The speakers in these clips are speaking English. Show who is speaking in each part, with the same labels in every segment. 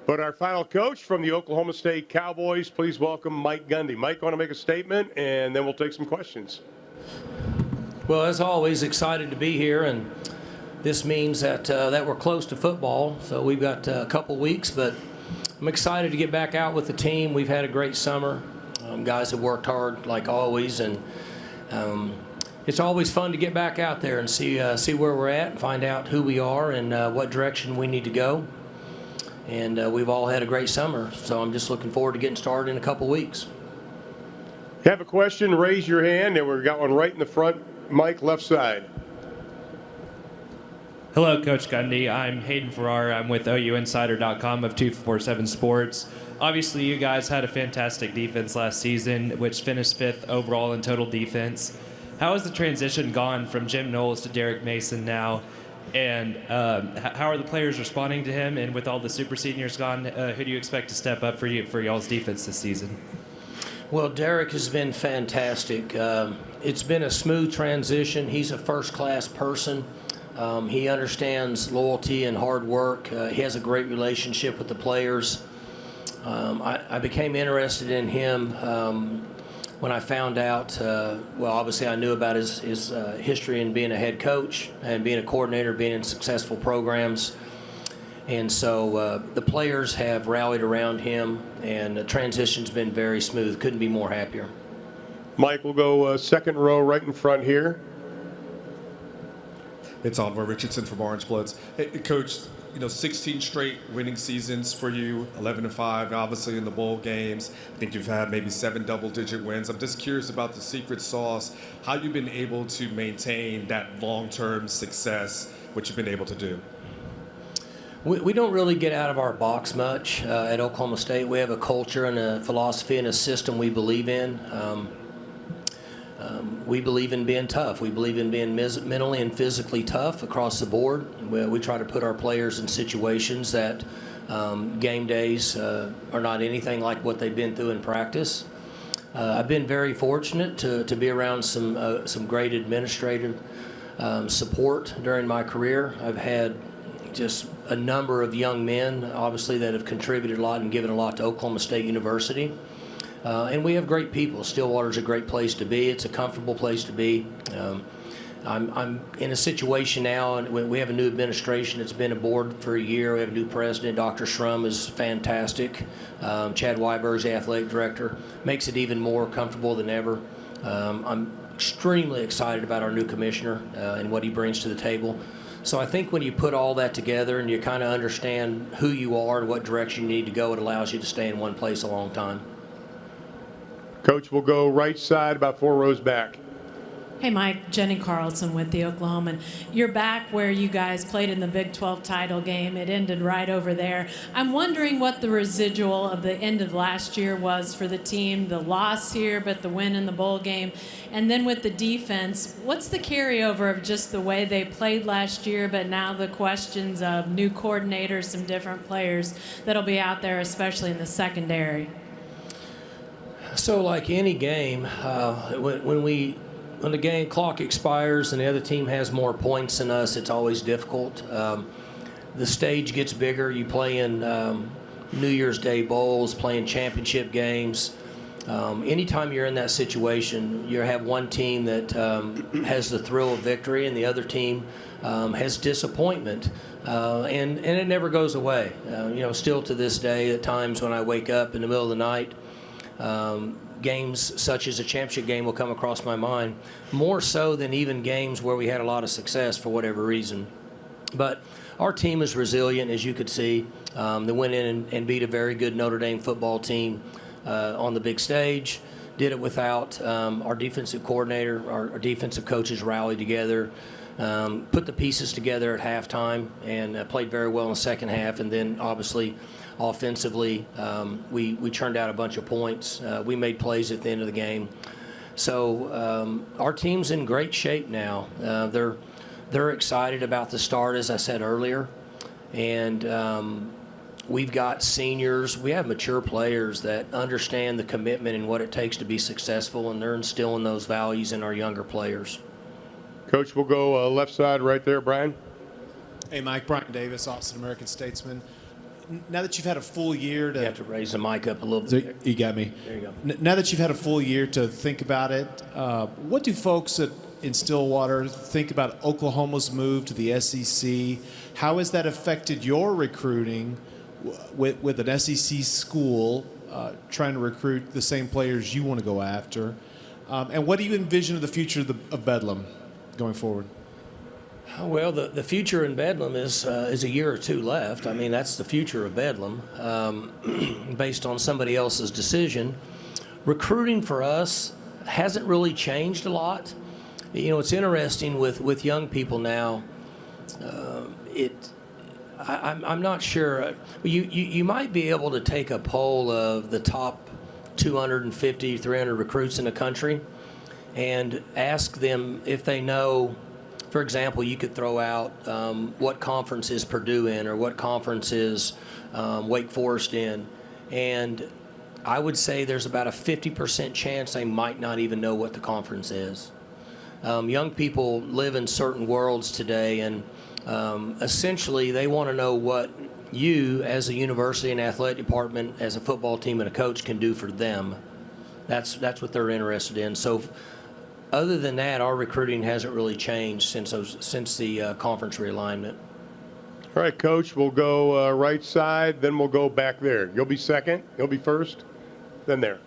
Speaker 1: But our final coach from the Oklahoma State Cowboys, please welcome Mike Gundy. Mike, want to make a statement, and then we'll take some questions.
Speaker 2: Well, as always, excited to be here, and this means that we're close to football, so we've got a couple weeks, but I'm excited to get back out with the team. We've had a great summer. Guys have worked hard, like always, and it's always fun to get back out there and see where we're at and find out who we are and what direction we need to go. And we've all had a great summer, so I'm just looking forward to getting started in a couple weeks.
Speaker 1: If you have a question, raise your hand, and we've got one right in the front, Mike, left side.
Speaker 3: Hello, Coach Gundy. I'm Hayden Farrar. I'm with OUinsider.com of 247 Sports. Obviously, you guys had a fantastic defense last season, which finished 5th overall in total defense. How has the transition gone from Jim Knowles to Derek Mason now? And how are the players responding to him? And with all the super seniors gone, who do you expect to step up for y'all's defense this season?
Speaker 2: Well, Derek has been fantastic. It's been a smooth transition. He's a first-class person. He understands loyalty and hard work. He has a great relationship with the players. I became interested in him when I found out, well, obviously I knew about his history in being a head coach and being a coordinator, being in successful programs. And so the players have rallied around him, and the transition's been very smooth. Couldn't be more happier.
Speaker 1: Mike, we'll go second row right in front here.
Speaker 4: It's Oliver Richardson from Orange Bloods. Hey, Coach, 16 straight winning seasons for you, 11-5, obviously in the bowl games. I think you've had maybe 7 double-digit wins. I'm just curious about the secret sauce, how you've been able to maintain that long-term success, what you've been able to do.
Speaker 2: We don't really get out of our box much at Oklahoma State. We have a culture and a philosophy and a system we believe in. We believe in being tough. We believe in being mentally and physically tough across the board. We try to put our players in situations that game days are not anything like what they've been through in practice. I've been very fortunate to be around some great administrative support during my career. I've had just a number of young men, obviously, that have contributed a lot and given a lot to Oklahoma State University. And we have great people. Stillwater's a great place to be. It's a comfortable place to be. I'm in a situation now, and we have a new administration that's been aboard for a year. We have a new president. Dr. Shrum is fantastic. Chad Weiber's the athletic director. Makes it even more comfortable than ever. I'm extremely excited about our new commissioner and what he brings to the table. So I think when you put all that together and you kind of understand who you are and what direction you need to go, it allows you to stay in one place a long time.
Speaker 1: Coach, we'll go right side, about 4 rows back.
Speaker 5: Hey, Mike. Jenny Carlson with the Oklahoman. You're back where you guys played in the Big 12 title game. It ended right over there. I'm wondering what the residual of the end of last year was for the team, the loss here, but the win in the bowl game. And then with the defense, what's the carryover of just the way they played last year, but now the questions of new coordinators, some different players that'll be out there, especially in the secondary?
Speaker 2: So like any game, when the game clock expires and the other team has more points than us, it's always difficult. The stage gets bigger. You play in New Year's Day bowls, playing championship games. Anytime you're in that situation, you have one team that has the thrill of victory and the other team has disappointment. And it never goes away. Still to this day, at times when I wake up in the middle of the night, games such as a championship game will come across my mind, more so than even games where we had a lot of success for whatever reason. But our team is resilient, as you could see. They went in and beat a very good Notre Dame football team on the big stage. Did it without our defensive coordinator. Our defensive coaches rallied together, put the pieces together at halftime, and played very well in the second half. And then, obviously, offensively, we churned out a bunch of points. We made plays at the end of the game. So our team's in great shape now. They're excited about the start, as I said earlier. And we've got seniors. We have mature players that understand the commitment and what it takes to be successful, and they're instilling those values in our younger players.
Speaker 1: Coach, we'll go left side right there, Brian.
Speaker 6: Hey, Mike. Brian Davis, Austin American Statesman. Now that you've had a full year
Speaker 2: You have to raise the mic up a little bit.
Speaker 6: You got me.
Speaker 2: There you go.
Speaker 6: Now that you've had a full year to think about it, what do folks in Stillwater think about Oklahoma's move to the SEC? How has that affected your recruiting with an SEC school trying to recruit the same players you want to go after? And what do you envision of the future of Bedlam going forward?
Speaker 2: Well, the future in Bedlam is a year or two left. I mean, that's the future of Bedlam, based on somebody else's decision. Recruiting for us hasn't really changed a lot. You know, it's interesting with young people now. I'm not sure. You might be able to take a poll of the top 250, 300 recruits in the country and ask them if they know. For example, you could throw out what conference is Purdue in or what conference is Wake Forest in. And I would say there's about a 50% chance they might not even know what the conference is. Young people live in certain worlds today, and essentially they want to know what you as a university and athletic department, as a football team and a coach can do for them. That's what they're interested in. So other than that, our recruiting hasn't really changed since the conference realignment.
Speaker 1: All right, Coach, we'll go right side, then we'll go back there. You'll be second, you'll be first, then there.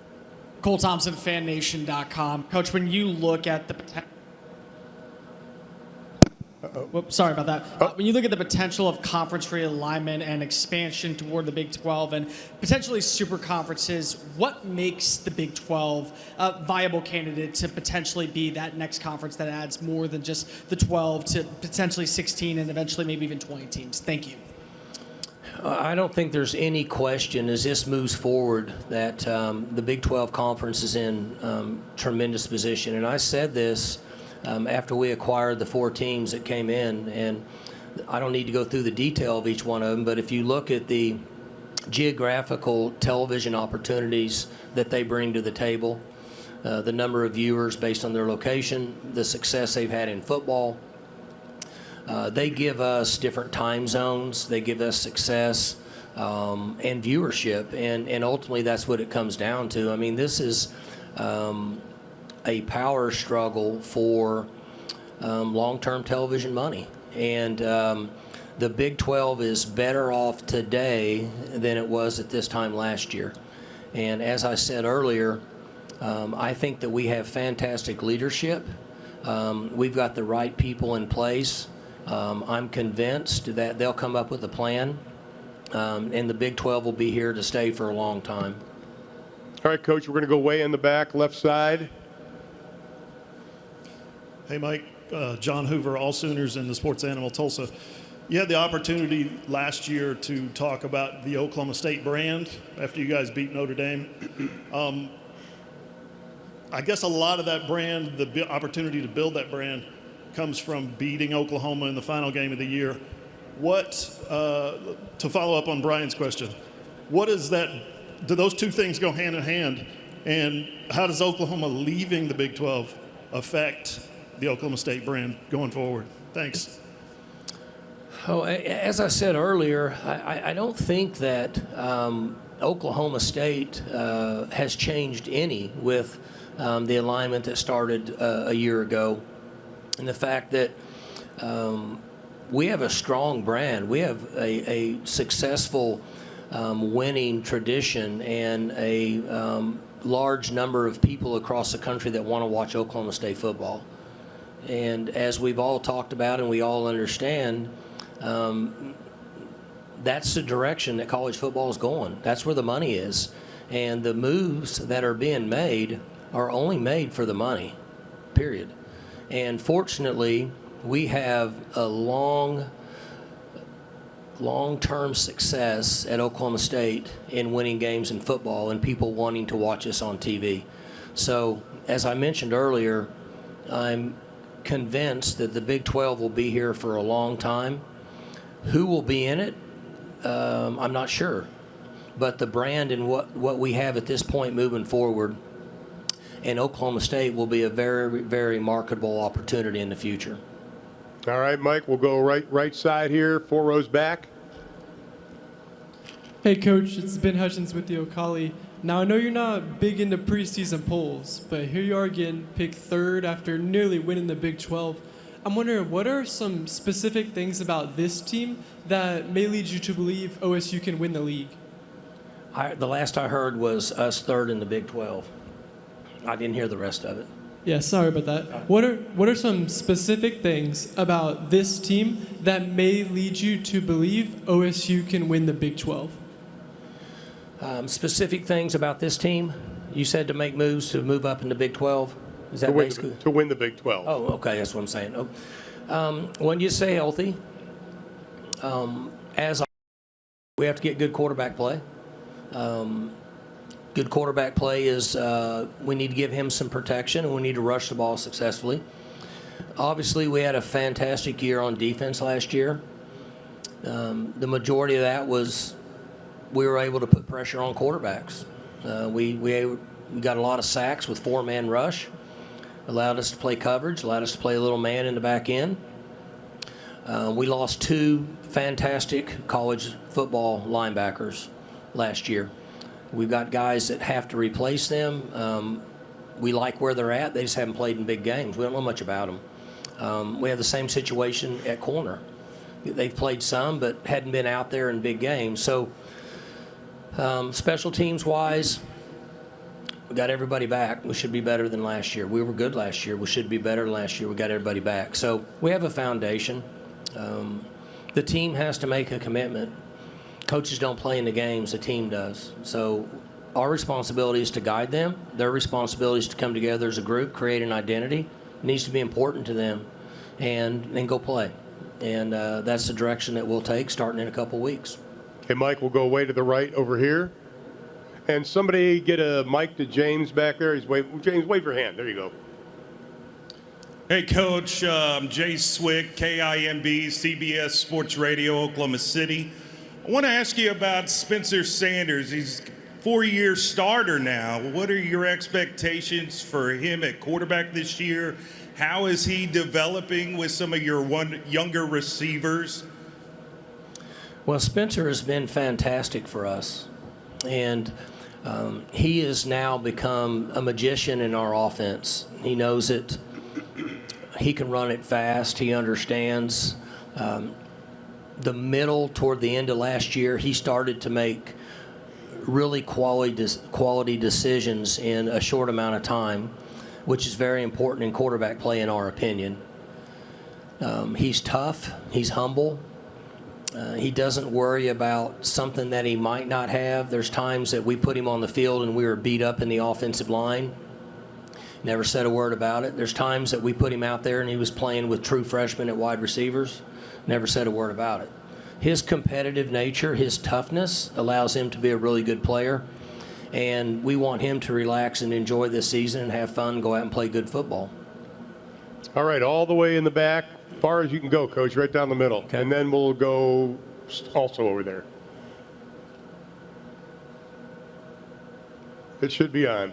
Speaker 7: Cole Thompson, FanNation.com. Coach, when you look at the potential. Whoops, sorry about that. When you look at the potential of conference realignment and expansion toward the Big 12 and potentially super conferences, what makes the Big 12 a viable candidate to potentially be that next conference that adds more than just the 12 to potentially 16 and eventually maybe even 20 teams? Thank you.
Speaker 2: I don't think there's any question as this moves forward that the Big 12 conference is in tremendous position. And I said this after we acquired the 4 teams that came in, and I don't need to go through the detail of each one of them, but if you look at the geographical television opportunities that they bring to the table, the number of viewers based on their location, the success they've had in football, they give us different time zones, they give us success and viewership, and ultimately that's what it comes down to. I mean, this is a power struggle for long-term television money. And the Big 12 is better off today than it was at this time last year. And as I said earlier, I think that we have fantastic leadership. We've got the right people in place. I'm convinced that they'll come up with a plan, and the Big 12 will be here to stay for a long time.
Speaker 1: All right, Coach, we're going to go way in the back, left side.
Speaker 8: Hey, Mike. John Hoover, All Sooners in the Sports Animal, Tulsa. You had the opportunity last year to talk about the Oklahoma State brand after you guys beat Notre Dame. I guess a lot of that brand, the opportunity to build that brand, comes from beating Oklahoma in the final game of the year. What, to follow up on Brian's question, what is that, do those two things go hand in hand? And how does Oklahoma leaving the Big 12 affect the Oklahoma State brand going forward? Thanks.
Speaker 2: Oh, as I said earlier, I don't think that Oklahoma State has changed any with the alignment that started a year ago. And the fact that we have a strong brand. We have a successful winning tradition and a large number of people across the country that want to watch Oklahoma State football. And as we've all talked about and we all understand, that's the direction that college football is going. That's where the money is. And the moves that are being made are only made for the money, period. And fortunately, we have a long-term success at Oklahoma State in winning games in football and people wanting to watch us on TV. So, as I mentioned earlier, I'm convinced that the Big 12 will be here for a long time. Who will be in it? I'm not sure. But the brand and what we have at this point moving forward, and Oklahoma State will be a very, very marketable opportunity in the future.
Speaker 1: All right, Mike, we'll go right side here, 4 rows back.
Speaker 9: Hey, Coach, it's Ben Hutchins with the Ocali. Now, I know you're not big into preseason polls, but here you are getting picked third after nearly winning the Big 12. I'm wondering, what are some specific things about this team that may lead you to believe OSU can win the league?
Speaker 2: The last I heard was us third in the Big 12. I didn't hear the rest of it.
Speaker 9: Yeah, sorry about that. What are some specific things about this team that may lead you to believe OSU can win the Big 12?
Speaker 2: Specific things about this team? You said to make moves to move up in the Big 12? Is that basically?
Speaker 1: To win the Big 12.
Speaker 2: Oh, okay, that's what I'm saying. When you stay healthy, we have to get good quarterback play. Good quarterback play is we need to give him some protection, and we need to rush the ball successfully. Obviously, we had a fantastic year on defense last year. The majority of that was we were able to put pressure on quarterbacks. We got a lot of sacks with four-man rush, allowed us to play coverage, allowed us to play a little man in the back end. We lost two fantastic college football linebackers last year. We've got guys that have to replace them. We like where they're at. They just haven't played in big games. We don't know much about them. We have the same situation at corner. They've played some, but hadn't been out there in big games. So special teams-wise, we got everybody back. We should be better than last year. We were good last year. We should be better than last year. We got everybody back. So we have a foundation. The team has to make a commitment. Coaches don't play in the games, the team does. So our responsibility is to guide them. Their responsibility is to come together as a group, create an identity. It needs to be important to them, and then go play. And that's the direction that we'll take starting in a couple weeks.
Speaker 1: Okay, Mike, we'll go way to the right over here. And somebody get a mic to James back there. James, wave your hand. There you go.
Speaker 10: Hey, Coach. I'm Jay Swick, KIMB, CBS Sports Radio, Oklahoma City. I want to ask you about Spencer Sanders. He's a 4-year starter now. What are your expectations for him at quarterback this year? How is he developing with some of your younger receivers?
Speaker 2: Well, Spencer has been fantastic for us. And he has now become a magician in our offense. He knows it. He can run it fast. He understands. The middle toward the end of last year, he started to make really quality decisions in a short amount of time, which is very important in quarterback play, in our opinion. He's tough. He's humble. He doesn't worry about something that he might not have. There's times that we put him on the field and we were beat up in the offensive line. Never said a word about it. There's times that we put him out there and he was playing with true freshmen at wide receivers. Never said a word about it. His competitive nature, his toughness allows him to be a really good player. And we want him to relax and enjoy this season and have fun, go out and play good football.
Speaker 1: All right, all the way in the back, far as you can go, Coach, right down the middle.
Speaker 2: Okay.
Speaker 1: And then we'll go also over there. It should be on.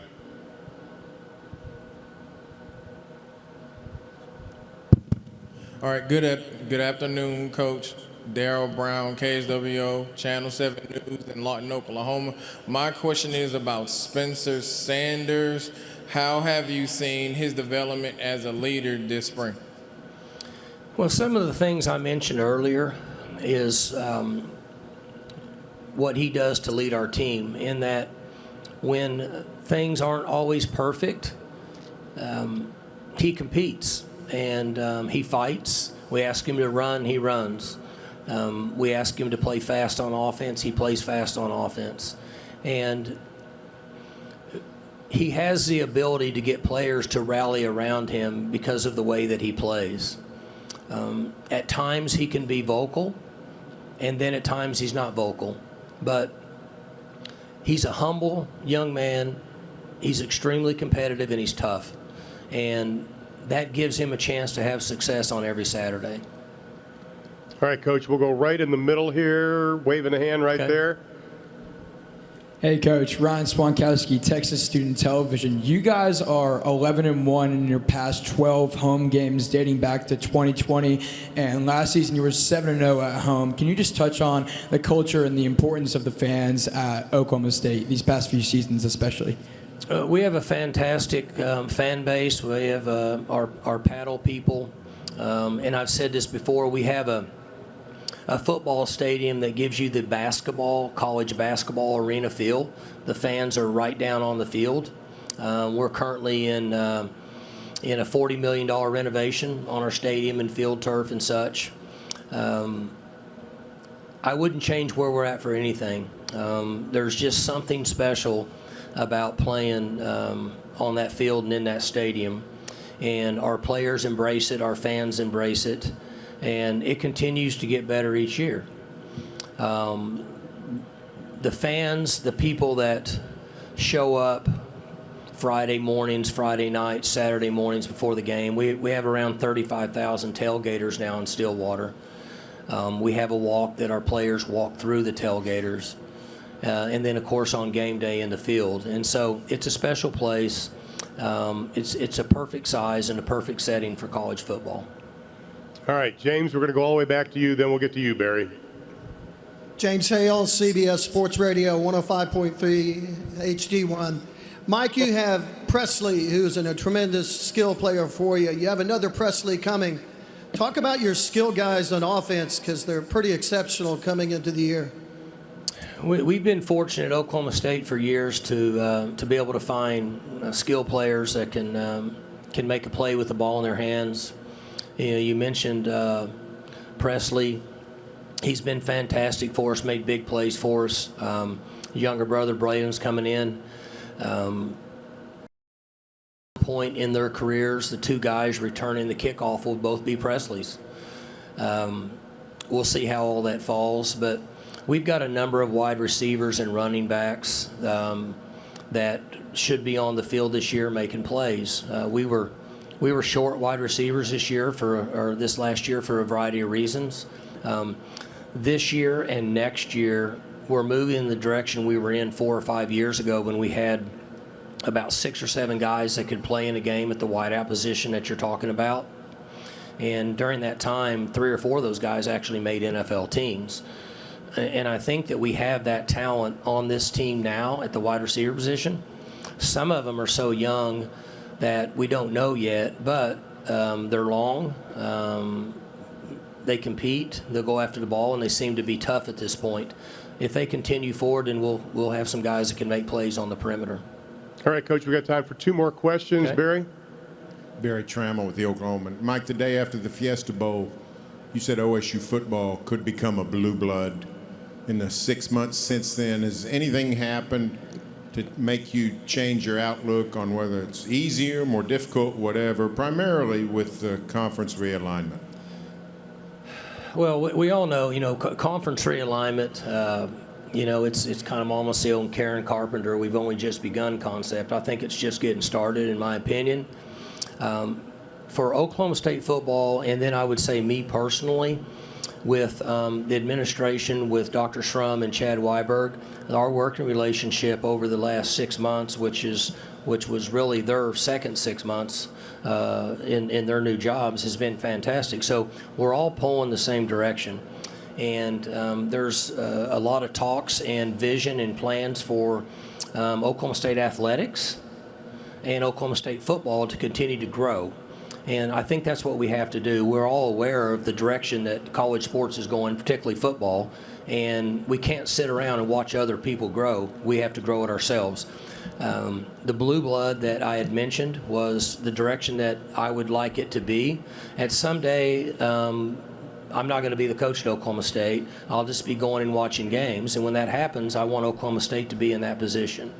Speaker 11: All right, good afternoon, Coach. Daryl Brown, KSWO, Channel 7 News in Lawton, Oklahoma. My question is about Spencer Sanders. How have you seen his development as a leader this spring?
Speaker 2: Well, some of the things I mentioned earlier is what he does to lead our team, in that when things aren't always perfect, he competes and he fights. We ask him to run, he runs. We ask him to play fast on offense, he plays fast on offense. And he has the ability to get players to rally around him because of the way that he plays. At times he can be vocal, and then at times he's not vocal. But he's a humble young man. He's extremely competitive, and he's tough. And that gives him a chance to have success on every Saturday.
Speaker 1: All right, Coach, we'll go right in the middle here, waving a hand right
Speaker 2: Okay.
Speaker 1: there.
Speaker 12: Hey, Coach. Ryan Swankowski, Texas Student Television. You guys are 11-1 in your past 12 home games dating back to 2020, and last season you were 7-0 at home. Can you just touch on the culture and the importance of the fans at Oklahoma State these past few seasons especially?
Speaker 2: We have a fantastic fan base. We have our paddle people, and I've said this before, we have a football stadium that gives you the college basketball arena feel. The fans are right down on the field. We're currently in a $40 million renovation on our stadium and field turf and such. I wouldn't change where we're at for anything. There's just something special about playing on that field and in that stadium. And our players embrace it, our fans embrace it. And it continues to get better each year. The fans, the people that show up Friday mornings, Friday nights, Saturday mornings before the game, we have around 35,000 tailgaters now in Stillwater. We have a walk that our players walk through the tailgaters. And then, of course, on game day in the field. And so it's a special place. It's a perfect size and a perfect setting for college football.
Speaker 1: All right, James, we're going to go all the way back to you, then we'll get to you, Barry.
Speaker 13: James Hale, CBS Sports Radio, 105.3 HD1. Mike, you have Presley, who's a tremendous skill player for you. You have another Presley coming. Talk about your skill guys on offense, because they're pretty exceptional coming into the year.
Speaker 2: We've been fortunate at Oklahoma State for years to be able to find skill players that can make a play with the ball in their hands. You mentioned Presley. He's been fantastic for us, made big plays for us. Younger brother Braden's coming in. Point in their careers, the two guys returning the kickoff will both be Presley's. We'll see how all that falls, but we've got a number of wide receivers and running backs that should be on the field this year making plays. We were short wide receivers this last year for a variety of reasons. This year and next year, we're moving in the direction we were in 4 or 5 years ago when we had about 6 or 7 guys that could play in a game at the wideout position that you're talking about. And during that time, 3 or 4 of those guys actually made NFL teams. And I think that we have that talent on this team now at the wide receiver position. Some of them are so young that we don't know yet, but they're long. They compete. They'll go after the ball, and they seem to be tough at this point. If they continue forward, then we'll have some guys that can make plays on the perimeter.
Speaker 1: All right, Coach, we got time for 2 more questions.
Speaker 2: Okay.
Speaker 1: Barry?
Speaker 14: Barry Trammell with the Oklahoma. Mike, the day after the Fiesta Bowl, you said OSU football could become a blue blood. In the 6 months since then, has anything happened to make you change your outlook on whether it's easier, more difficult, whatever, primarily with the conference realignment?
Speaker 2: Well, we all know, conference realignment, it's kind of almost the old Karen Carpenter, we've only just begun concept. I think it's just getting started, in my opinion. For Oklahoma State football, and then I would say me personally, with the administration, with Dr. Shrum and Chad Weiberg, our working relationship over the last 6 months, which was really their second 6 months in their new jobs, has been fantastic. So we're all pulling the same direction. And there's a lot of talks and vision and plans for Oklahoma State athletics and Oklahoma State football to continue to grow. And I think that's what we have to do. We're all aware of the direction that college sports is going, particularly football, and we can't sit around and watch other people grow. We have to grow it ourselves. The blue blood that I had mentioned was the direction that I would like it to be. And someday, I'm not going to be the coach at Oklahoma State. I'll just be going and watching games. And when that happens, I want Oklahoma State to be in that position.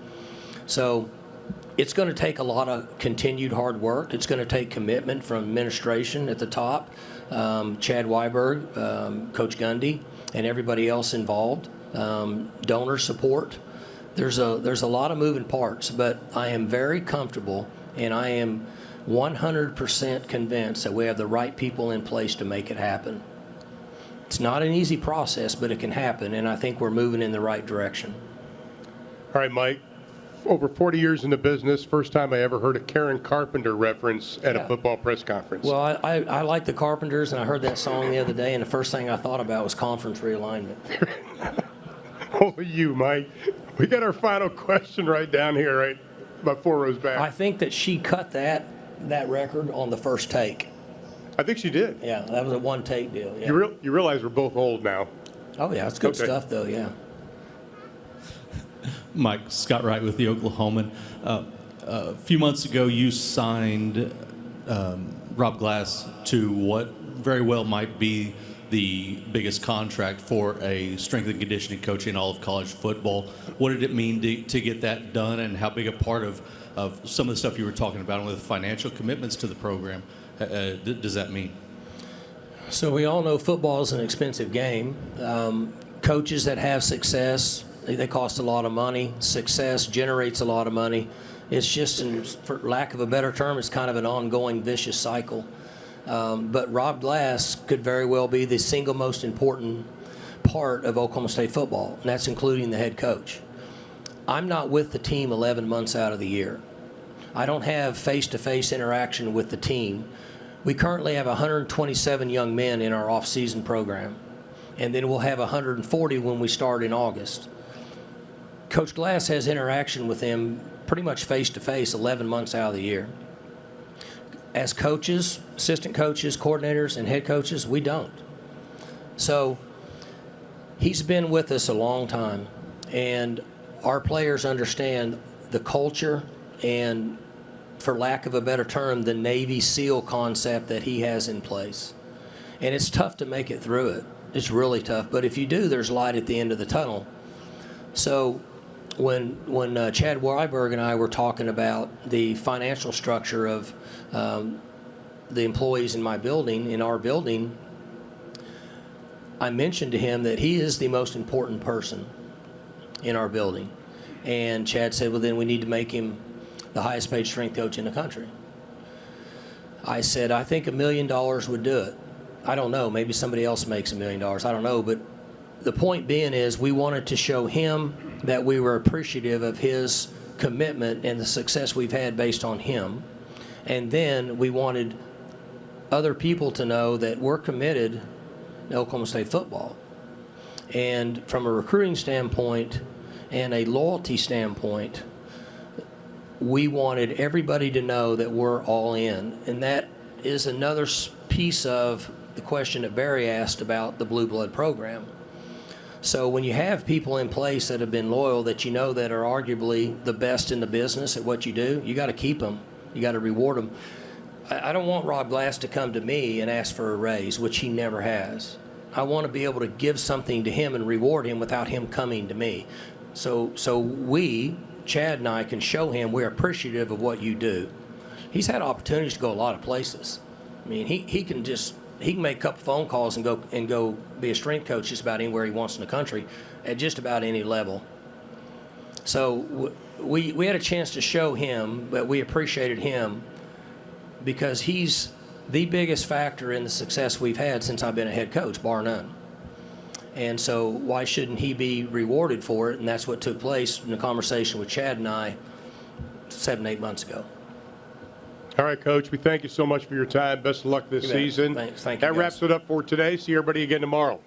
Speaker 2: So it's going to take a lot of continued hard work. It's going to take commitment from administration at the top, Chad Weiberg, Coach Gundy, and everybody else involved, donor support. There's a lot of moving parts, but I am very comfortable, and I am 100% convinced that we have the right people in place to make it happen. It's not an easy process, but it can happen, and I think we're moving in the right direction.
Speaker 1: All right, Mike. Over 40 years in the business, first time I ever heard a Karen Carpenter reference at a football press conference.
Speaker 2: Well, I like the Carpenters, and I heard that song the other day, and the first thing I thought about was conference realignment.
Speaker 1: Only you, Mike. We got our final question right down here, right about 4 rows back.
Speaker 2: I think that she cut that record on the first take.
Speaker 1: I think she did.
Speaker 2: Yeah, that was a one-take deal. Yeah.
Speaker 1: You realize we're both old now.
Speaker 2: Oh, yeah, it's good stuff, though, yeah.
Speaker 15: Mike, Scott Wright with the Oklahoman. A few months ago, you signed Rob Glass to what very well might be the biggest contract for a strength and conditioning coach in all of college football. What did it mean to get that done, and how big a part of some of the stuff you were talking about with financial commitments to the program does that mean?
Speaker 2: So we all know football is an expensive game. Coaches that have success, they cost a lot of money. Success generates a lot of money. It's just, for lack of a better term, it's kind of an ongoing vicious cycle. But Rob Glass could very well be the single most important part of Oklahoma State football, and that's including the head coach. I'm not with the team 11 months out of the year. I don't have face-to-face interaction with the team. We currently have 127 young men in our off-season program, and then we'll have 140 when we start in August. Coach Glass has interaction with them pretty much face-to-face 11 months out of the year. As coaches, assistant coaches, coordinators, and head coaches, we don't. So he's been with us a long time, and our players understand the culture and, for lack of a better term, the Navy SEAL concept that he has in place. And it's tough to make it through it. It's really tough. But if you do, there's light at the end of the tunnel. So when Chad Weiberg and I were talking about the financial structure of the employees in our building, I mentioned to him that he is the most important person in our building. And Chad said, well, then we need to make him the highest paid strength coach in the country. I said, I think $1 million would do it. I don't know, maybe somebody else makes $1 million, I don't know, but the point being is we wanted to show him that we were appreciative of his commitment and the success we've had based on him. And then we wanted other people to know that we're committed to Oklahoma State football. And from a recruiting standpoint and a loyalty standpoint, we wanted everybody to know that we're all in. And that is another piece of the question that Barry asked about the Blue Blood program. So when you have people in place that have been loyal, that you know that are arguably the best in the business at what you do, you got to keep them. You got to reward them. I don't want Rob Glass to come to me and ask for a raise, which he never has. I want to be able to give something to him and reward him without him coming to me. So we, Chad and I, can show him we're appreciative of what you do. He's had opportunities to go a lot of places. I mean, he can make a couple phone calls and go be a strength coach just about anywhere he wants in the country at just about any level. So we had a chance to show him that we appreciated him because he's the biggest factor in the success we've had since I've been a head coach, bar none. And so why shouldn't he be rewarded for it? And that's what took place in the conversation with Chad and I 7-8 months ago.
Speaker 1: All right, Coach, we thank you so much for your time. Best of luck this season.
Speaker 2: Thanks. Thank you,
Speaker 1: That wraps it up for today. See everybody again tomorrow.